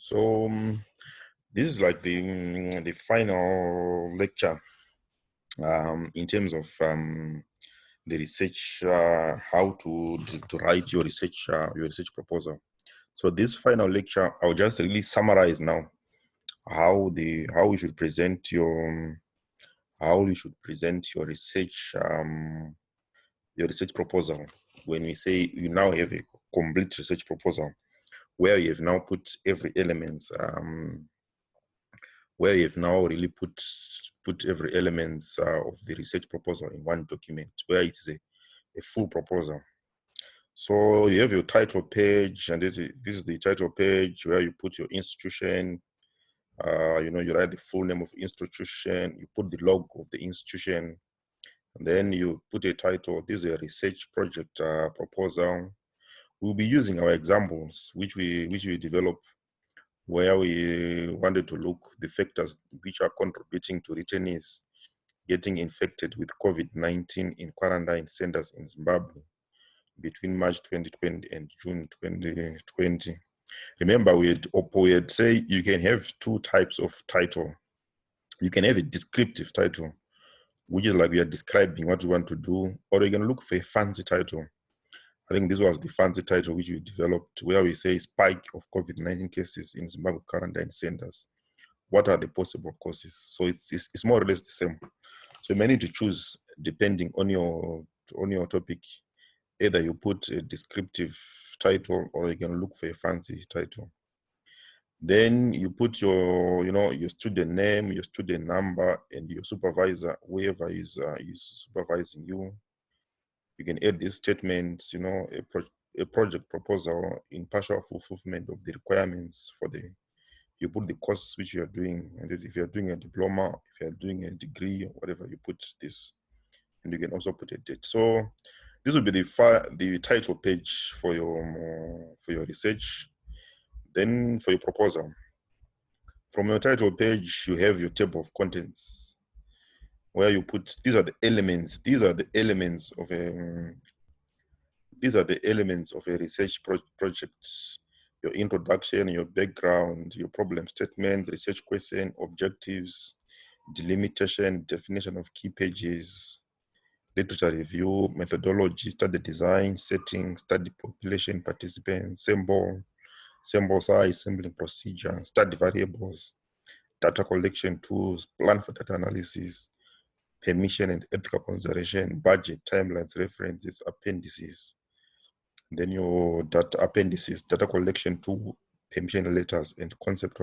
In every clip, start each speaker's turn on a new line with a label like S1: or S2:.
S1: So this is like the final lecture in terms of the research, how to write your research proposal. So this final lecture, I'll just really summarize now how we should present your research proposal. When we say you now have a complete research proposal, where you have now put every element, where you have now really put every element of the research proposal in one document, where it is a full proposal. So you have your title page, and this is the title page where you put your institution. You write the full name of institution. You put the logo of the institution, and then you put a title. This is a research project proposal. We'll be using our examples, which we develop, where we wanted to look the factors which are contributing to returnees getting infected with COVID-19 in quarantine centers in Zimbabwe between March 2020 and June 2020. Remember, we had say you can have two types of title. You can have a descriptive title, which is like we are describing what you want to do, or you can look for a fancy title. I think this was the fancy title which we developed, where we say spike of COVID-19 cases in Zimbabwe quarantine centers. What are the possible causes? So it's more or less the same. So you may need to choose depending on your topic. Either you put a descriptive title, or you can look for a fancy title. Then you put your student name, your student number, and your supervisor, whoever is supervising you. You can add this statement, a project proposal in partial fulfillment of the requirements for you put the course which you are doing, and if you're doing a diploma, if you're doing a degree, whatever, you put this, and you can also put a date. So this will be the title page for your research. Then for your proposal, from your title page, you have your table of contents, where you put these are the elements. These are the elements of a research project. Your introduction, your background, your problem statement, research question, objectives, delimitation, definition of key pages, literature review, methodology, study design, setting, study population, participants, sample size, sampling procedure, study variables, data collection tools, plan for data analysis, permission and ethical consideration, budget, timelines, references, appendices. Then your data appendices, data collection tool, permission letters, and concept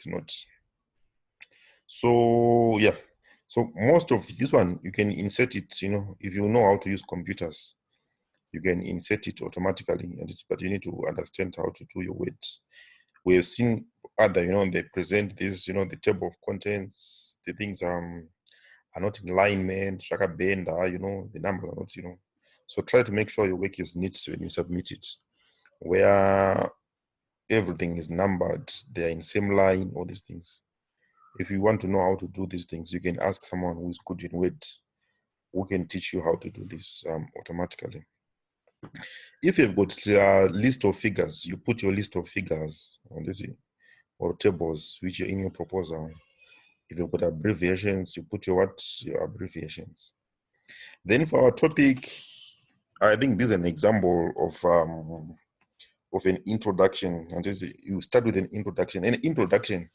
S1: notes. So yeah, so most of this one you can insert it. If you know how to use computers, you can insert it automatically, but you need to understand how to do your words. We have seen other, they present this, the table of contents, the things are not in alignment, shaka bender, the numbers are not, So try to make sure your work is neat when you submit it, where everything is numbered, they're in same line, all these things. If you want to know how to do these things, you can ask someone who is good in Word, who can teach you how to do this automatically. If you've got a list of figures, you put your list of figures on this, or tables which are in your proposal. If you've got abbreviations, you put your abbreviations. Then for our topic, I think this is an example of an introduction. And you start with an introduction. An introduction,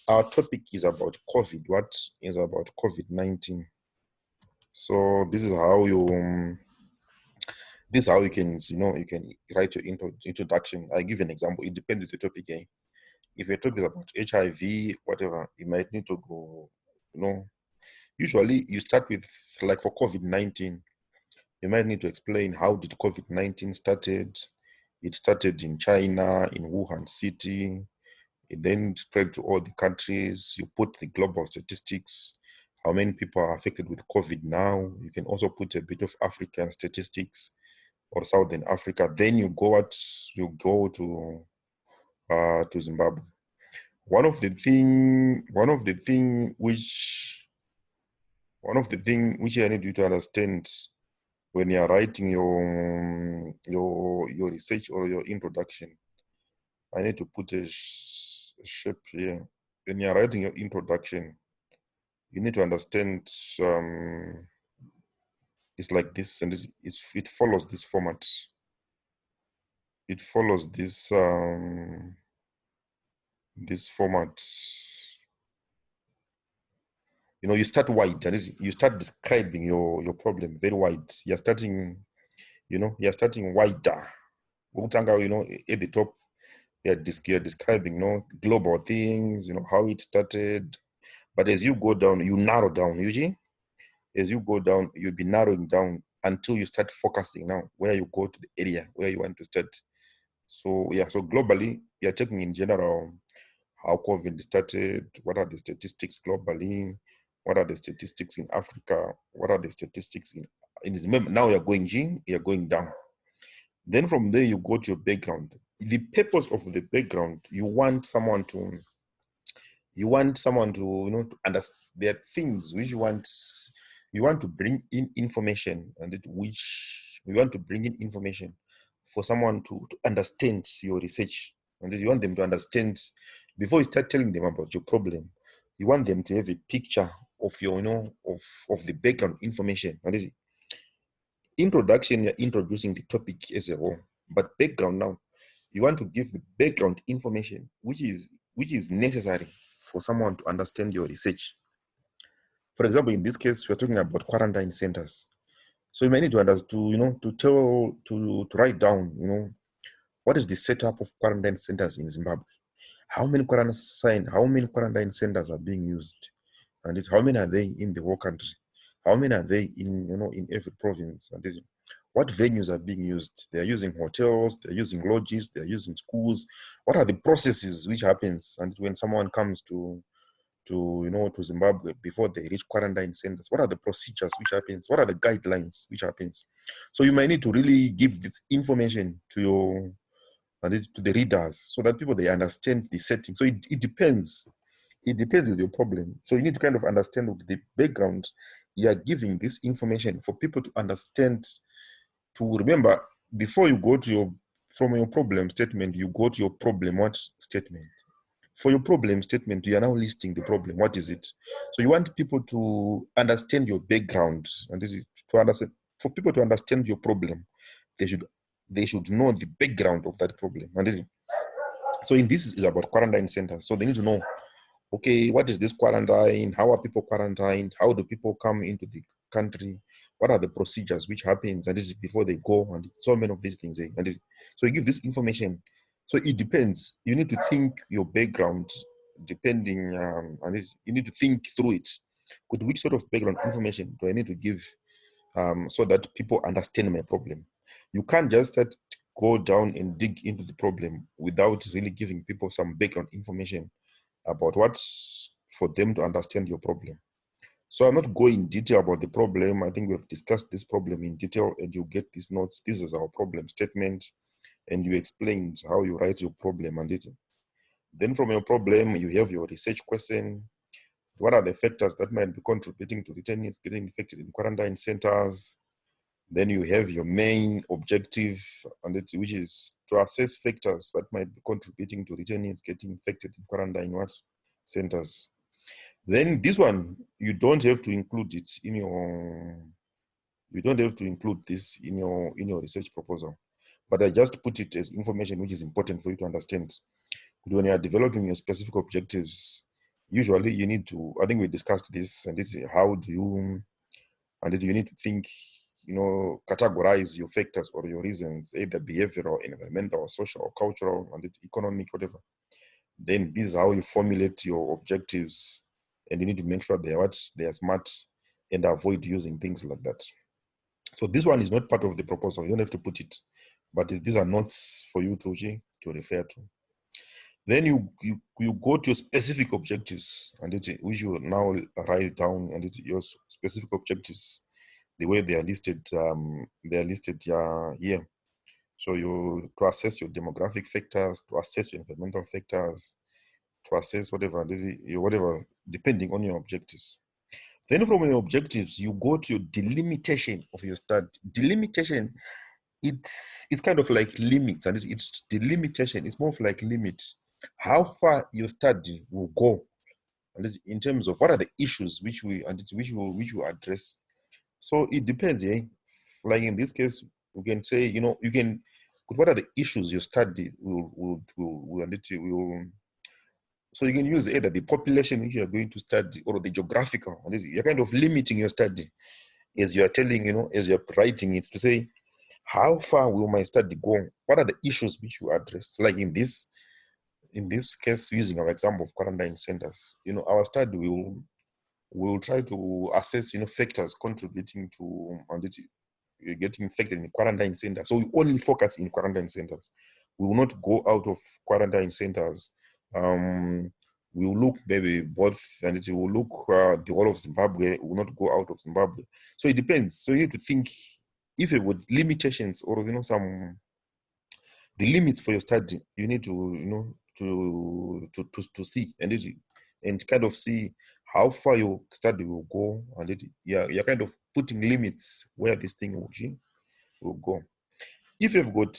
S1: our topic is about COVID. What is about COVID-19? So this is how you can, you can write your introduction. I give an example. It depends on the topic. If your topic is about HIV, whatever, you might need to go, usually you start with, like for COVID-19, you might need to explain how did COVID-19 started. It started in China, in Wuhan city. It then spread to all the countries. You put the global statistics, how many people are affected with COVID now. You can also put a bit of African statistics or Southern Africa. Then you go to Zimbabwe. One of the thing which I need you to understand when you are writing your research or your introduction I need to put a shape here. When you're writing your introduction, you need to understand it's like this, and it follows this format. It follows this format. You know, you start wide, and you start describing your problem very wide. You're starting, you're starting wider. You know, at the top, you're describing, global things, how it started. But as you go down, you narrow down, usually. As you go down, you'll be narrowing down until you start focusing now, where you go to the area where you want to start. So yeah, so globally, you're taking in general how COVID started, what are the statistics globally, what are the statistics in Africa, what are the statistics now you're going down. Then from there, you go to your background. The purpose of the background, you want someone to to understand. There are things which you want to bring in information, and which you want to bring in information for someone to understand your research, and you want them to understand before you start telling them about your problem. You want them to have a picture of your of the background information. And introduction, you're introducing the topic as a whole, but background now, you want to give the background information which is necessary for someone to understand your research. For example, in this case, we're talking about quarantine centers. So you may need to understand, to write down, what is the setup of quarantine centers in Zimbabwe? How many quarantine centers are being used? And how many are they in the whole country? How many are they in every province? And what venues are being used? They're using hotels, they're using lodges, they're using schools. What are the processes which happens? And when someone comes to Zimbabwe before they reach quarantine centers, what are the procedures which happens? What are the guidelines which happens? So you might need to really give this information to the readers so that people, they understand the setting. So it depends. It depends with your problem. So you need to kind of understand the background. You are giving this information for people to understand, to remember before you go to from your problem statement, you go to your problem what statement. For your problem statement, you are now listing the problem. What is it? So you want people to understand your background, and this is to understand. For people to understand your problem, they should know the background of that problem. And so in this is about quarantine centers. So they need to know, okay, what is this quarantine? How are people quarantined? How do people come into the country? What are the procedures which happens? And this is before they go, and so many of these things. So you give this information. So it depends. You need to think your background, depending, you need to think through it. Which sort of background information do I need to give, so that people understand my problem? You can't just go down and dig into the problem without really giving people some background information about what's for them to understand your problem. So I'm not going in detail about the problem. I think we've discussed this problem in detail, and you get these notes. This is our problem statement, and you explained how you write your problem and it. Then from your problem, you have your research question. What are the factors that might be contributing to returnees getting infected in quarantine centers? Then you have your main objective, which is to assess factors that might be contributing to returnees getting infected in quarantine centers. Then this one, you don't have to include it in your, you don't have to include this in your research proposal, but I just put it as information which is important for you to understand. When you are developing your specific objectives, usually you need to, I think we discussed this, and it's how do you, and you need to think, categorize your factors or your reasons, either behavioral, environmental, social, or cultural, and economic, whatever. Then this is how you formulate your objectives, and you need to make sure they are smart and avoid using things like that. So this one is not part of the proposal. You don't have to put it, but these are notes for you to refer to. Then you go to your specific objectives, and which you now write down, and your specific objectives, the way they are listed, here. So to assess your demographic factors, to assess your environmental factors, to assess whatever, depending on your objectives. Then from your objectives, you go to your delimitation of your study. Delimitation it's kind of like limits, and it's the limitation. It's more of like limit. How far your study will go, and in terms of what are the issues which we address. So it depends, yeah. Like in this case, we can say, you can. What are the issues your study will and it will. So you can use either the population which you are going to study or the geographical. And you're kind of limiting your study as you are telling, as you're writing it to say, how far will my study go? What are the issues which you address? Like in this case, using our example of quarantine centers, our study will try to assess, factors contributing to getting infected in quarantine centers. So we only focus in quarantine centers. We will not go out of quarantine centers. We will look maybe both, and it will look the whole of Zimbabwe. We will not go out of Zimbabwe. So it depends. So you need to think if it would limitations or some the limits for your study. You need to to see and kind of see how far your study will go, and you're kind of putting limits where this thing will go. If you've got,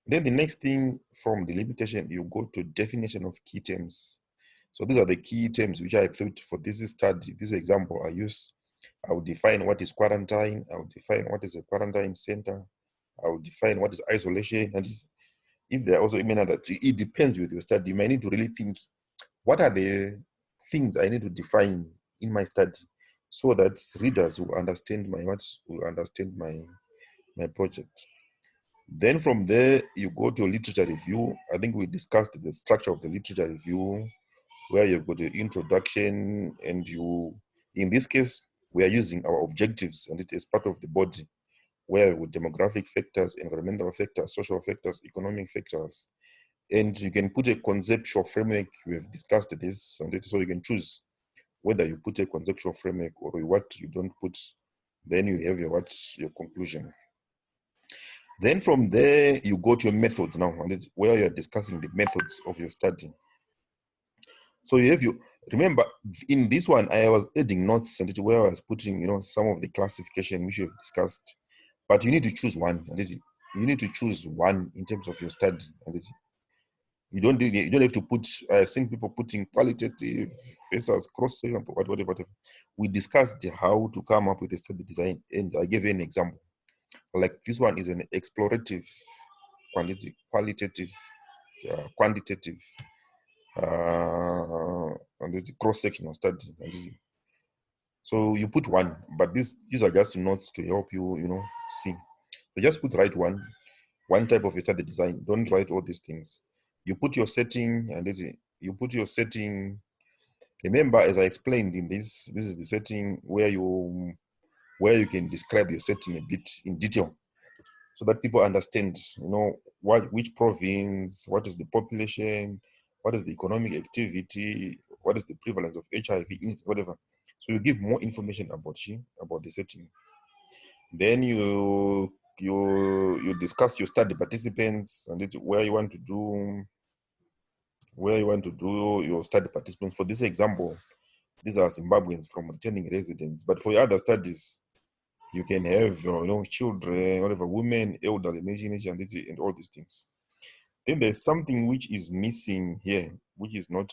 S1: then the next thing from the limitation, you go to definition of key terms. So these are the key terms which I thought for this study, this example I use. I will define what is quarantine. I will define what is a quarantine center. I will define what is isolation. And if there are also that it depends with your study. You might need to really think, what are the things I need to define in my study so that readers will understand my project. Then from there, you go to a literature review. I think we discussed the structure of the literature review, where you've got the introduction, and in this case, we are using our objectives, and it is part of the body, where with demographic factors, environmental factors, social factors, economic factors, and you can put a conceptual framework. We have discussed this, and so you can choose whether you put a conceptual framework or what you don't put. Then you have your conclusion. Then from there, you go to your methods now, where you're discussing the methods of your study. So remember, in this one, I was adding notes and where I was putting, some of the classification which you have discussed. But you need to choose one. You need to choose one in terms of your study. You don't have to put. I've seen people putting qualitative versus cross-section, whatever. We discussed how to come up with a study design, and I gave you an example. Like this one is an explorative, qualitative, quantitative, and cross-sectional study. So you put one, but these are just notes to help you, see. So just put one type of a study design. Don't write all these things. You put your setting, and you put your setting. Remember, as I explained in this is the setting where you can describe your setting a bit in detail, so that people understand, which province, what is the population, what is the economic activity, what is the prevalence of HIV, whatever. So you give more information about the setting. Then you discuss your study participants and where you want to do your study participants. For this example, these are Zimbabweans from returning residents. But for your other studies, you can have children, whatever, women, elderly, and all these things. Then there's something which is missing here, which is not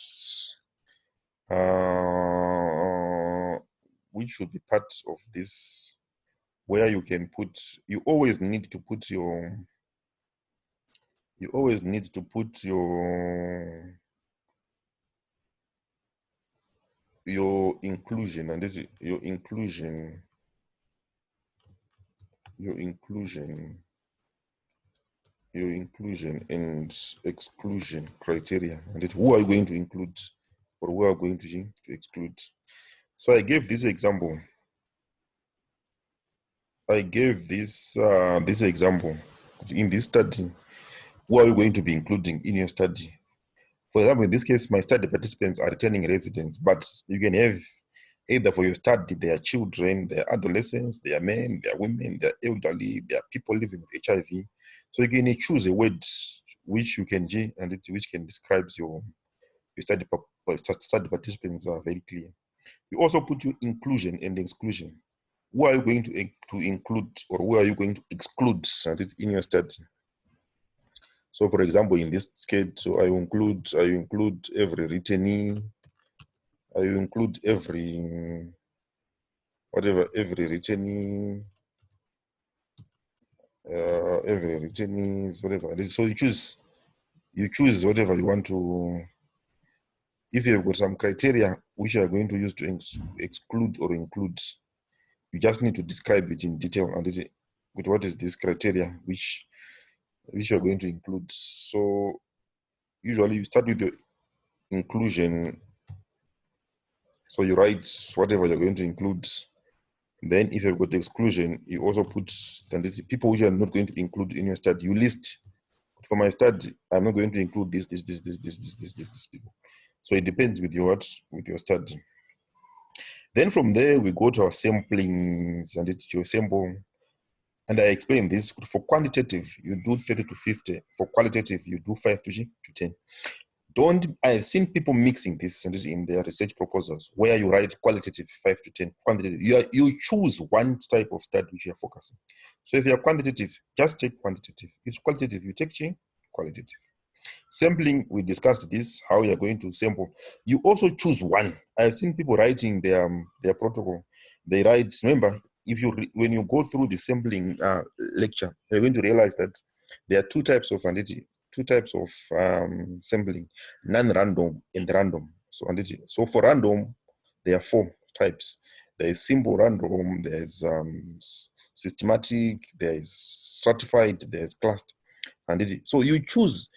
S1: which should be part of this, where you always need to put your inclusion, and your inclusion and exclusion criteria, and who are you going to include or who are going to exclude. So I gave this example. This example in this study. Who are you going to be including in your study? For example, in this case, my study participants are returning residents, but you can have either for your study, they are children, they are adolescents, they are men, they are women, they are elderly, they are people living with HIV. So you can choose a word which you can which can describe your study participants are very clear. You also put your inclusion and exclusion. who are you going to include, or who are you going to exclude in your study? So, for example, in this case, so I include every returnee. I include every returnee, every returnees, whatever. So you choose whatever you want to. If you've got some criteria which you are going to use to exclude or include, you just need to describe it in detail and with what is this criteria which you are going to include. So usually you start with the inclusion. So you write whatever you're going to include. Then if you've got the exclusion, you also put the people which you are not going to include in your study. You list, for my study, I'm not going to include this people. So it depends with your study. Then from there, we go to our samplings and you sample. And I explain this. For quantitative, you do 30 to 50. For qualitative, you do 5 to 10. I've seen people mixing this in their research proposals where you write qualitative 5 to 10, quantitative. You choose one type of study which you're focusing. So if you're quantitative, just take quantitative. If it's qualitative, you take qualitative. Sampling, we discussed this, how you're going to sample. You also choose one. I've seen people writing their protocol. They write, remember, when you go through the sampling lecture, you're going to realize that there are two types of sampling, non-random and random. So for random, there are 4 types. There is simple random, there's systematic, there is stratified, there's clustered. So you choose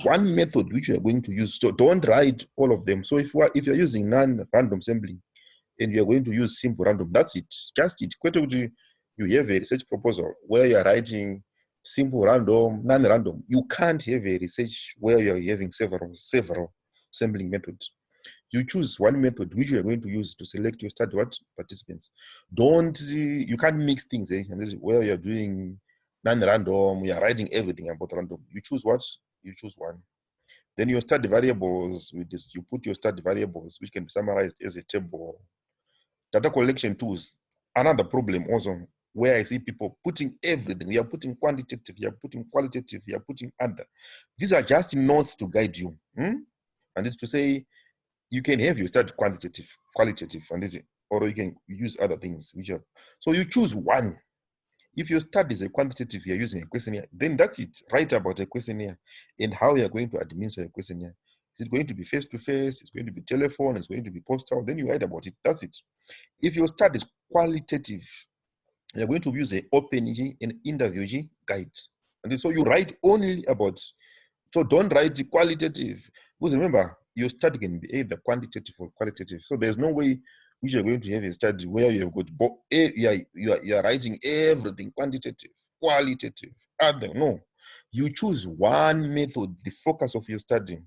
S1: one method which you are going to use. So don't write all of them. So if you're using non-random sampling and you're going to use simple random, that's it. Just it. You have a research proposal where you're writing simple random, non-random. You can't have a research where you're having several sampling methods. You choose one method which you are going to use to select your study participants. You can't mix things where you're doing non-random, you're writing everything about random. You choose one. Then your study variables, you put your study variables, which can be summarized as a table. Data collection tools, another problem also, where I see people putting everything. You are putting quantitative, you are putting qualitative, you are putting other. These are just notes to guide you. And it's to say, you can have your study qualitative, or you can use other things. So you choose one. If your study is a quantitative, you're using a questionnaire, then that's it. Write about a questionnaire and how you're going to administer a questionnaire. Is it going to be face-to-face? It's going to be telephone? It's going to be postal? Then you write about it. That's it. If your study is qualitative, you're going to use an open and interview guide. And so you write only about, so don't write qualitative. Because remember, your study can be either quantitative or qualitative. So there's no way which you're going to have a study where you have got you are writing everything quantitative, qualitative, other. No. You choose one method, the focus of your study.